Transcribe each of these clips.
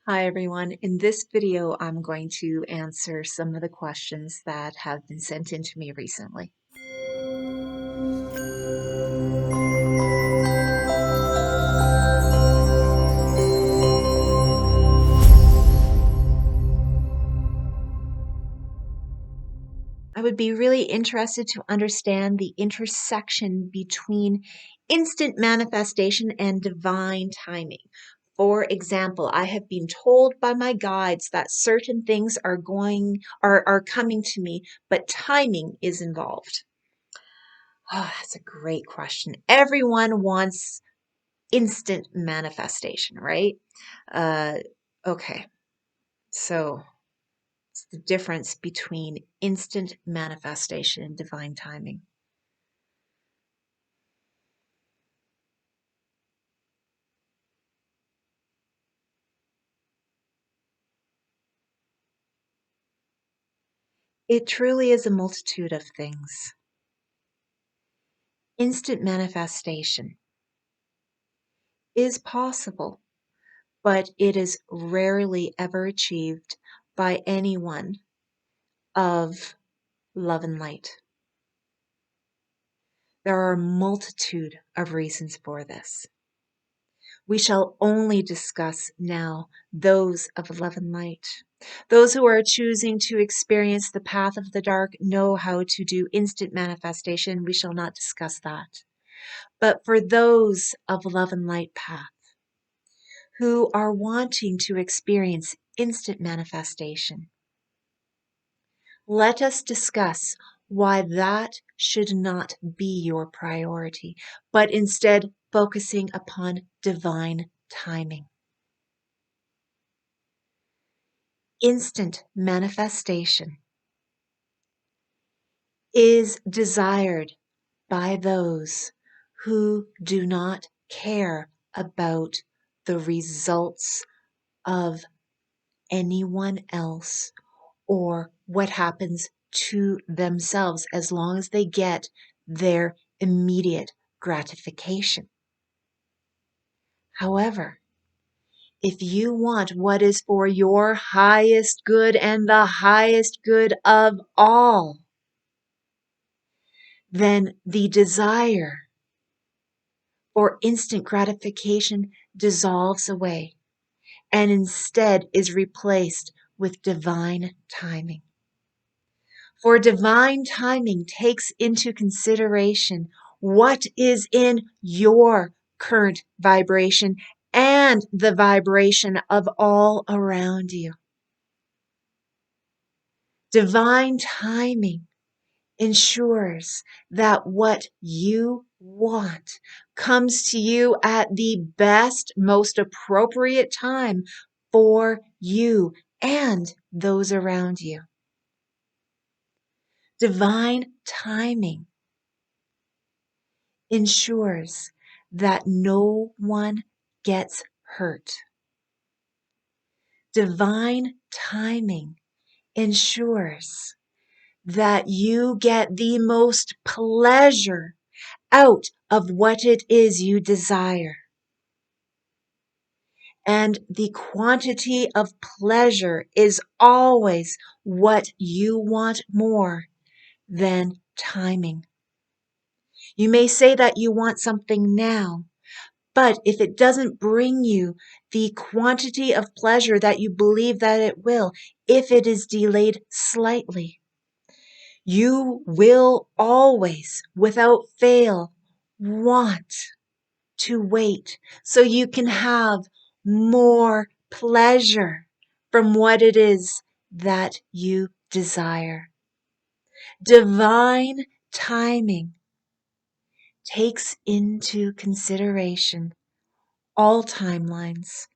Hi everyone. In this video, I'm going to answer some of the questions that have been sent in to me recently. I would be really interested to understand the intersection between instant manifestation and divine timing. For example, I have been told by my guides that certain things are coming to me, but timing is involved. Oh, that's a great question. Everyone wants instant manifestation, right? Uh, okay, so it's the difference between instant manifestation and divine timing. It truly is a multitude of things. Instant manifestation is possible, but it is rarely ever achieved by anyone of love and light. There are a multitude of reasons for this. We shall only discuss now those of love and light. Those who are choosing to experience the path of the dark know how to do instant manifestation. We shall not discuss that. But for those of love and light path who are wanting to experience instant manifestation, let us discuss why that should not be your priority, but instead focusing upon divine timing. Instant manifestation is desired by those who do not care about the results of anyone else or what happens to themselves as long as they get their immediate gratification. However, if you want what is for your highest good and the highest good of all, then the desire for instant gratification dissolves away and instead is replaced with divine timing. For divine timing takes into consideration what is in your current vibration and the vibration of all around you. Divine timing ensures that what you want comes to you at the best, most appropriate time for you and those around you. Divine timing ensures that no one gets hurt. Divine timing ensures that you get the most pleasure out of what it is you desire. And the quantity of pleasure is always what you want more than timing. You may say that you want something now, but if it doesn't bring you the quantity of pleasure that you believe that it will, if it is delayed slightly, you will always, without fail, want to wait so you can have more pleasure from what it is that you desire. Divine timing takes into consideration all timelines,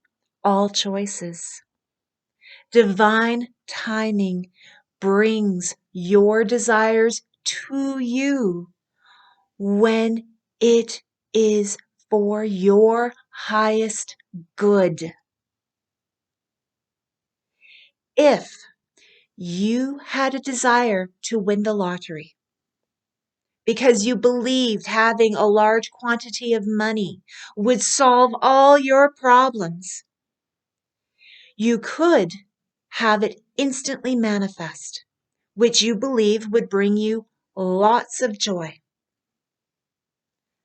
all choices. Divine timing brings your desires to you when it is for your highest good. If you had a desire to win the lottery because you believed having a large quantity of money would solve all your problems, You could have it instantly manifest, which you believe would bring you lots of joy.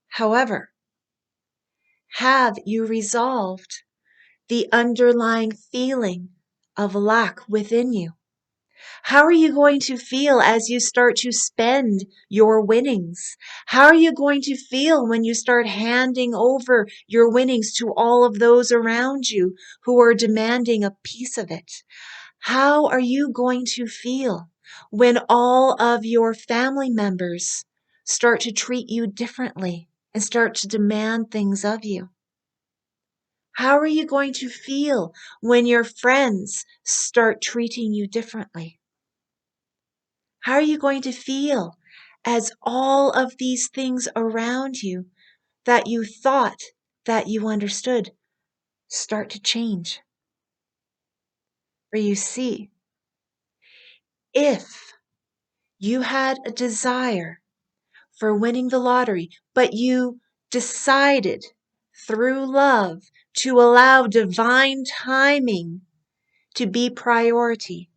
However, have you resolved the underlying feeling of lack within you? How are you going to feel as you start to spend your winnings? How are you going to feel when you start handing over your winnings to all of those around you who are demanding a piece of it? How are you going to feel when all of your family members start to treat you differently and start to demand things of you? How are you going to feel when your friends start treating you differently? How are you going to feel as all of these things around you that you thought that you understood start to change? For you see, if you had a desire for winning the lottery, but you decided through love to allow divine timing to be priority,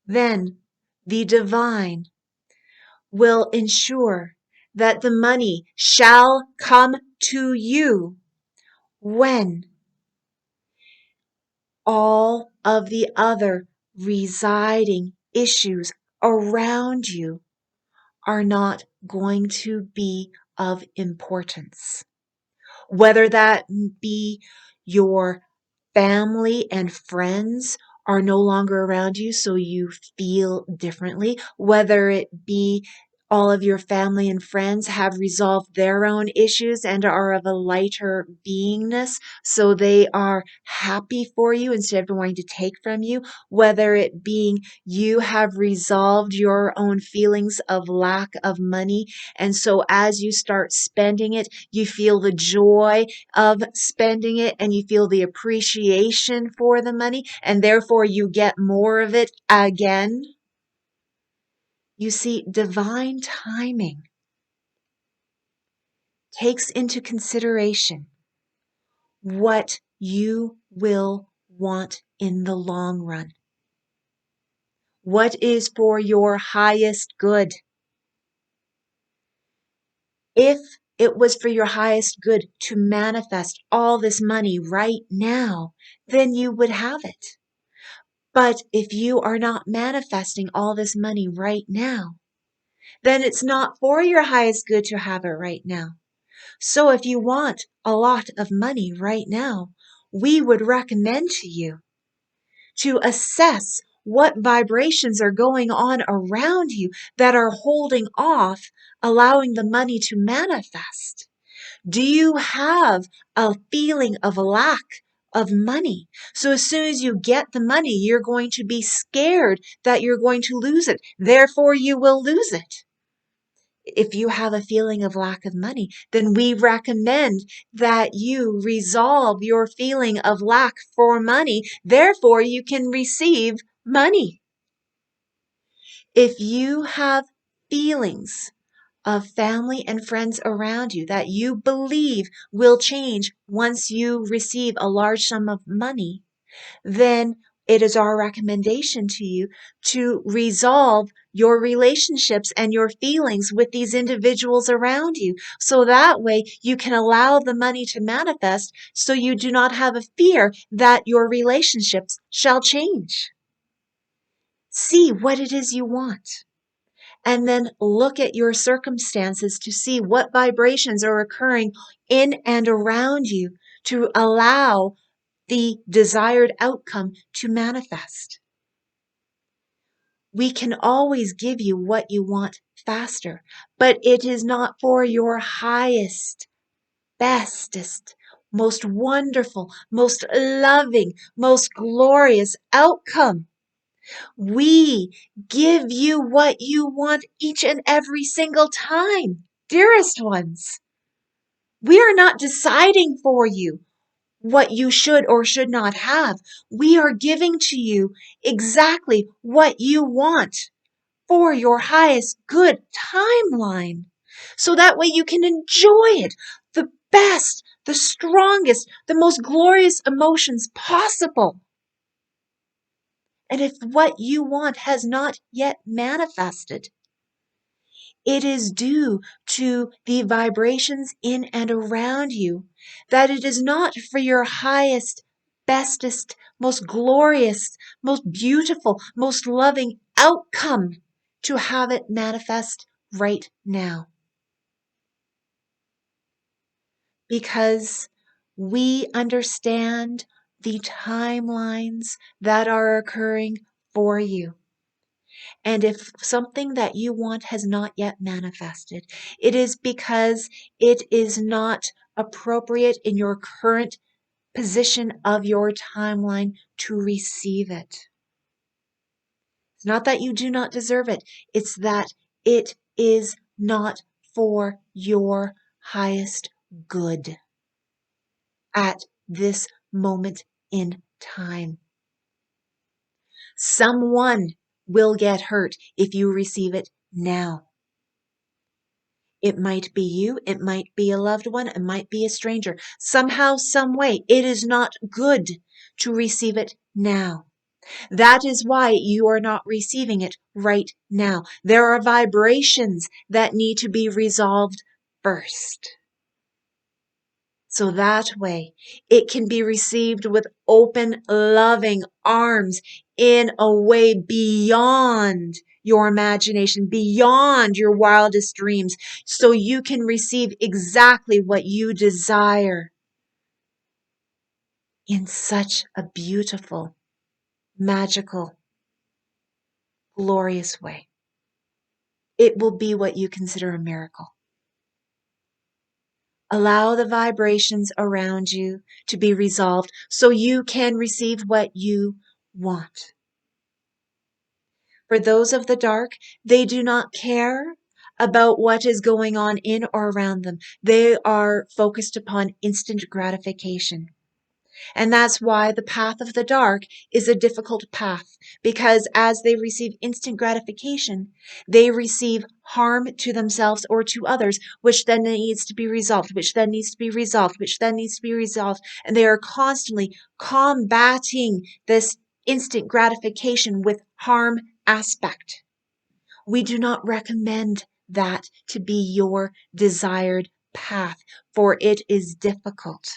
then the divine will ensure that the money shall come to you when all of the other residing issues around you are not going to be of importance. Whether that be your family and friends are no longer around you, so you feel differently, whether it be all of your family and friends have resolved their own issues and are of a lighter beingness, so they are happy for you instead of wanting to take from you, whether it being you have resolved your own feelings of lack of money, and so as you start spending it, you feel the joy of spending it and you feel the appreciation for the money, and therefore you get more of it again. You see, divine timing takes into consideration what you will want in the long run. What is for your highest good? If it was for your highest good to manifest all this money right now, then you would have it. But if you are not manifesting all this money right now, then it's not for your highest good to have it right now. So if you want a lot of money right now, we would recommend to you to assess what vibrations are going on around you that are holding off allowing the money to manifest. Do you have a feeling of lack of money? So as soon as you get the money, you're going to be scared that you're going to lose it. Therefore, you will lose it. If you have a feeling of lack of money, then we recommend that you resolve your feeling of lack for money. Therefore, you can receive money. If you have feelings of family and friends around you that you believe will change once you receive a large sum of money, then it is our recommendation to you to resolve your relationships and your feelings with these individuals around you. So that way you can allow the money to manifest so you do not have a fear that your relationships shall change. See what it is you want. And then look at your circumstances to see what vibrations are occurring in and around you to allow the desired outcome to manifest. We can always give you what you want faster, but it is not for your highest, bestest, most wonderful, most loving, most glorious outcome. We give you what you want each and every single time, dearest ones. We are not deciding for you what you should or should not have. We are giving to you exactly what you want for your highest good timeline. So that way you can enjoy it, the best, the strongest, the most glorious emotions possible. And if what you want has not yet manifested, it is due to the vibrations in and around you, that it is not for your highest, bestest, most glorious, most beautiful, most loving outcome to have it manifest right now. Because we understand the timelines that are occurring for you. And if something that you want has not yet manifested, it is because it is not appropriate in your current position of your timeline to receive it. It's not that you do not deserve it, it's that it is not for your highest good at this moment in time. Someone will get hurt if you receive it now. It might be you, it might be a loved one, it might be a stranger. Somehow, some way, it is not good to receive it now. That is why you are not receiving it right now. There are vibrations that need to be resolved first. So that way, it can be received with open, loving arms in a way beyond your imagination, beyond your wildest dreams, so you can receive exactly what you desire in such a beautiful, magical, glorious way. It will be what you consider a miracle. Allow the vibrations around you to be resolved so you can receive what you want. For those of the dark, they do not care about what is going on in or around them. They are focused upon instant gratification. And that's why the path of the dark is a difficult path, because as they receive instant gratification, they receive harm to themselves or to others, which then needs to be resolved, which then needs to be resolved, which then needs to be resolved. And they are constantly combating this instant gratification with harm aspect. We do not recommend that to be your desired path, for it is difficult.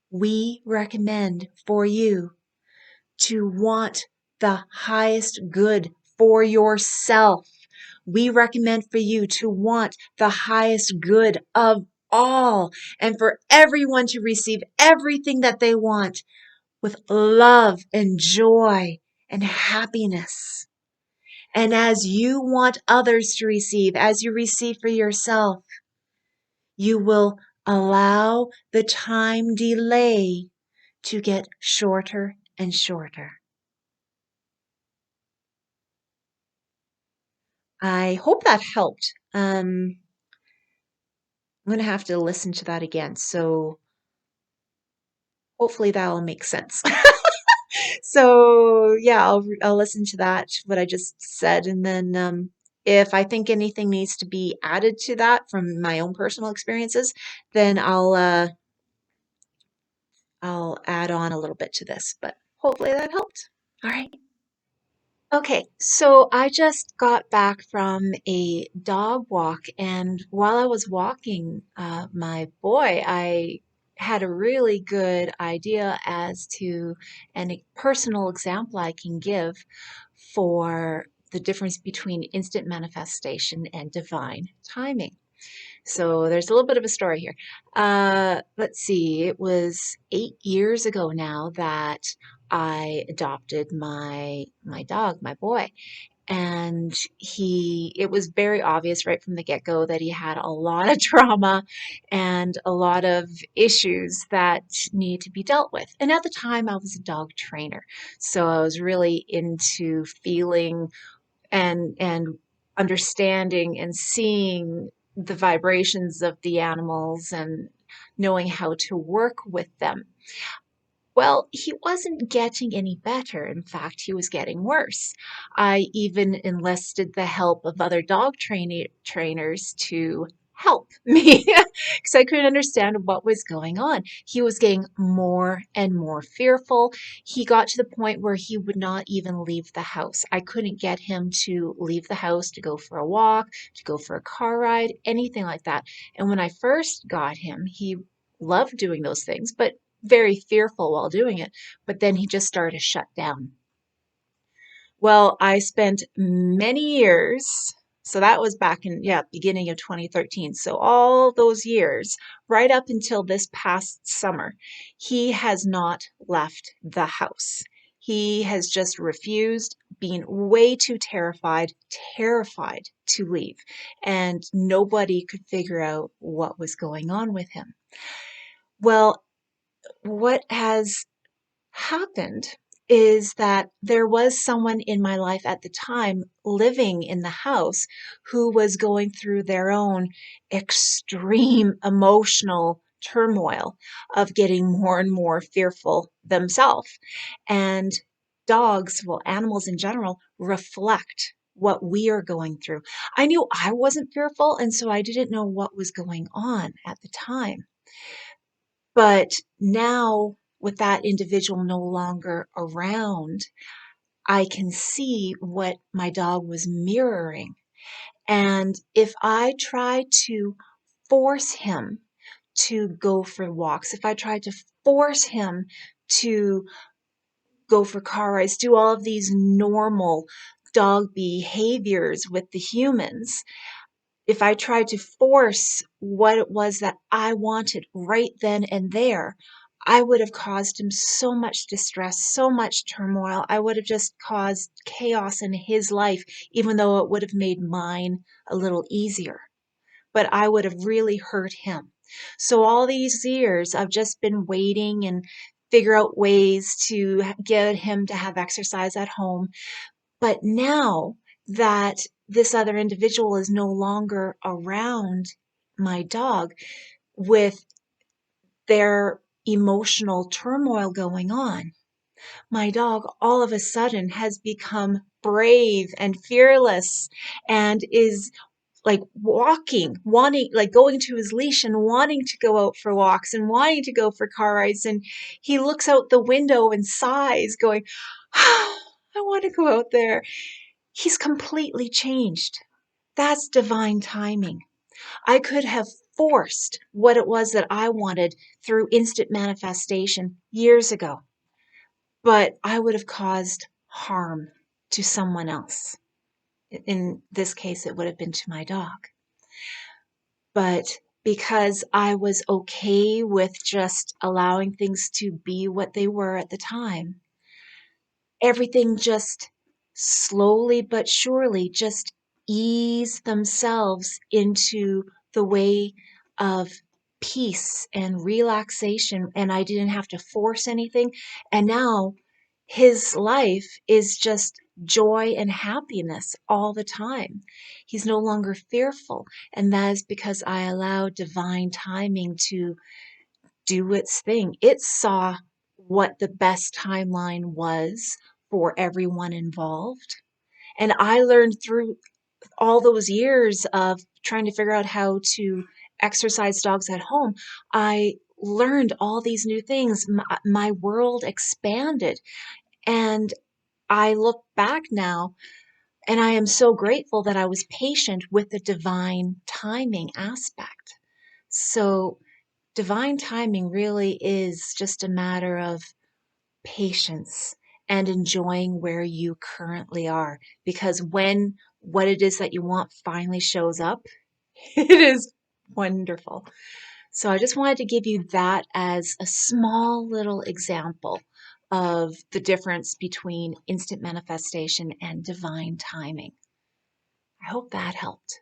We recommend for you to want the highest good for yourself. We recommend for you to want the highest good of all, and for everyone to receive everything that they want with love and joy and happiness. And as you want others to receive, as you receive for yourself, you will allow the time delay to get shorter and shorter. I hope that helped. I'm going to have to listen to that again, so hopefully that'll make sense. So yeah, I'll listen to that, what I just said, and then if I think anything needs to be added to that from my own personal experiences, then I'll add on a little bit to this, but hopefully that helped. All right. Okay, so I just got back from a dog walk, and while I was walking my boy, I had a really good idea as to a personal example I can give for the difference between instant manifestation and divine timing. So there's a little bit of a story here. Let's see, it was 8 years ago now that I adopted my dog, my boy. And it was very obvious right from the get-go that he had a lot of trauma and a lot of issues that need to be dealt with. And at the time, I was a dog trainer. So I was really into feeling and understanding and seeing the vibrations of the animals and knowing how to work with them. Well, he wasn't getting any better. In fact, he was getting worse. I even enlisted the help of other dog trainers to help me because I couldn't understand what was going on. He was getting more and more fearful. He got to the point where he would not even leave the house. I couldn't get him to leave the house to go for a walk, to go for a car ride, anything like that. And when I first got him, he loved doing those things, but very fearful while doing it. But then he just started to shut down. Well, I spent many years, so that was back in, beginning of 2013. So all those years, right up until this past summer, he has not left the house. He has just refused, being way too terrified to leave. And nobody could figure out what was going on with him. Well, what has happened is that there was someone in my life at the time living in the house who was going through their own extreme emotional turmoil of getting more and more fearful themselves. And dogs, well, animals in general, reflect what we are going through. I knew I wasn't fearful, and so I didn't know what was going on at the time. But now, with that individual no longer around, I can see what my dog was mirroring. And if I try to force him to go for walks, if I try to force him to go for car rides, do all of these normal dog behaviors with the humans, if I tried to force what it was that I wanted right then and there, I would have caused him so much distress, so much turmoil. I would have just caused chaos in his life, even though it would have made mine a little easier. But I would have really hurt him. So all these years, I've just been waiting and figure out ways to get him to have exercise at home. But now that this other individual is no longer around my dog with their emotional turmoil going on, my dog all of a sudden has become brave and fearless and is like walking, wanting, like going to his leash and wanting to go out for walks and wanting to go for car rides. And he looks out the window and sighs, going, "Ah, I want to go out there." He's completely changed. That's divine timing. I could have forced what it was that I wanted through instant manifestation years ago, but I would have caused harm to someone else. In this case, it would have been to my dog. But because I was okay with just allowing things to be what they were at the time, everything just slowly but surely just ease themselves into the way of peace and relaxation, and I didn't have to force anything. And now his life is just joy and happiness all the time. He's no longer fearful, and that is because I allowed divine timing to do its thing. It saw what the best timeline was for everyone involved. And I learned through all those years of trying to figure out how to exercise dogs at home, I learned all these new things. My world expanded. And I look back now and I am so grateful that I was patient with the divine timing aspect. So divine timing really is just a matter of patience and enjoying where you currently are. Because when what it is that you want finally shows up, it is wonderful. So I just wanted to give you that as a small little example of the difference between instant manifestation and divine timing. I hope that helped.